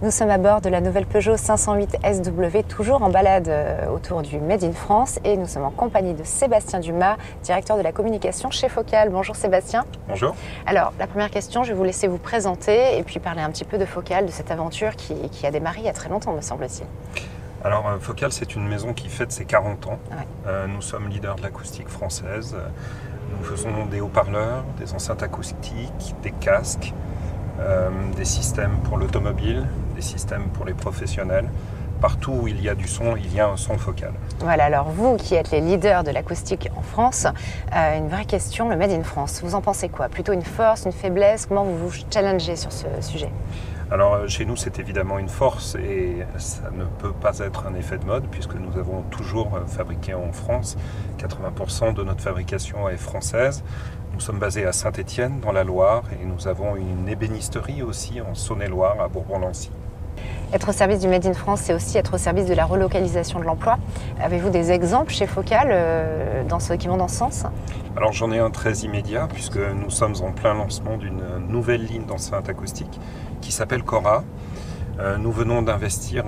Nous sommes à bord de la nouvelle Peugeot 508 SW, toujours en balade autour du Made in France, et nous sommes en compagnie de Sébastien Dumas, directeur de la communication chez Focal. Bonjour Sébastien. Bonjour. Alors, la première question, je vais vous laisser vous présenter et puis parler un petit peu de Focal, de cette aventure qui a démarré il y a très longtemps, me semble-t-il. Alors, Focal, c'est une maison qui fête ses 40 ans. Ouais. Nous sommes leaders de l'acoustique française. Nous faisons des haut-parleurs, des enceintes acoustiques, des casques, des systèmes pour l'automobile, des systèmes pour les professionnels. Partout où il y a du son, il y a un son Focal. Voilà, alors vous qui êtes les leaders de l'acoustique en France, une vraie question, le Made in France, vous en pensez quoi? Plutôt une force, une faiblesse? Comment vous vous challengez sur ce sujet? Alors chez nous, c'est évidemment une force et ça ne peut pas être un effet de mode puisque nous avons toujours fabriqué en France. 80% de notre fabrication est française. Nous sommes basés à Saint-Étienne dans la Loire et nous avons une ébénisterie aussi en Saône-et-Loire à Bourbon-Lancy. Être au service du Made in France, c'est aussi être au service de la relocalisation de l'emploi. Avez-vous des exemples chez Focal qui vont dans ce sens? Alors j'en ai un très immédiat puisque nous sommes en plein lancement d'une nouvelle ligne d'enceintes acoustiques qui s'appelle Cora. Nous venons d'investir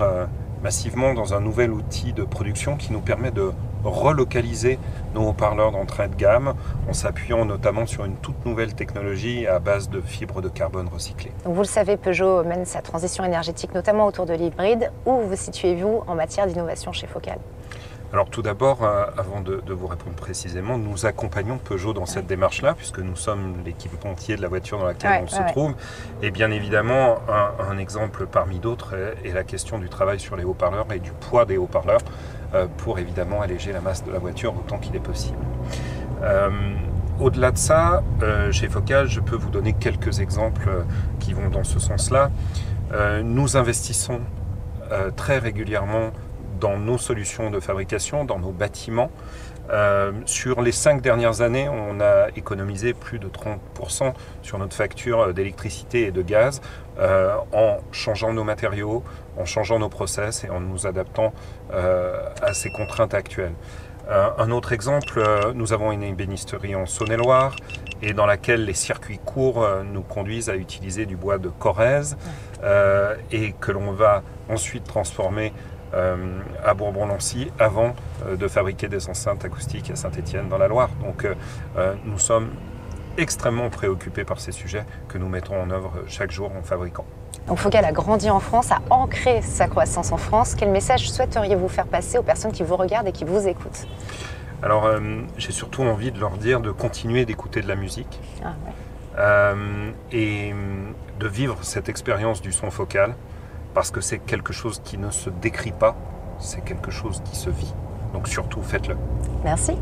massivement dans un nouvel outil de production qui nous permet de relocaliser nos haut-parleurs d'entrée de gamme en s'appuyant notamment sur une toute nouvelle technologie à base de fibres de carbone recyclées. Donc vous le savez, Peugeot mène sa transition énergétique notamment autour de l'hybride. Où vous situez-vous en matière d'innovation chez Focal? Alors tout d'abord, avant de vous répondre précisément, nous accompagnons Peugeot dans cette démarche-là, puisque nous sommes l'équipementier de la voiture dans laquelle on se trouve. Et bien évidemment, un exemple parmi d'autres est la question du travail sur les haut-parleurs et du poids des haut-parleurs pour évidemment alléger la masse de la voiture autant qu'il est possible. Au-delà de ça, chez Focal, je peux vous donner quelques exemples qui vont dans ce sens-là. Nous investissons très régulièrement dans nos solutions de fabrication, dans nos bâtiments. Sur les 5 dernières années, on a économisé plus de 30% sur notre facture d'électricité et de gaz en changeant nos matériaux, en changeant nos process et en nous adaptant à ces contraintes actuelles. Un autre exemple, nous avons une ébénisterie en Saône-et-Loire et dans laquelle les circuits courts nous conduisent à utiliser du bois de Corrèze et que l'on va ensuite transformer à Bourbon-Lancy avant de fabriquer des enceintes acoustiques à Saint-Étienne dans la Loire. Donc nous sommes extrêmement préoccupés par ces sujets que nous mettons en œuvre chaque jour en fabriquant. Donc Focal a grandi en France, a ancré sa croissance en France. Quel message souhaiteriez-vous faire passer aux personnes qui vous regardent et qui vous écoutent? Alors j'ai surtout envie de leur dire de continuer d'écouter de la musique et de vivre cette expérience du son Focal. Parce que c'est quelque chose qui ne se décrit pas, c'est quelque chose qui se vit. Donc surtout, faites-le. Merci.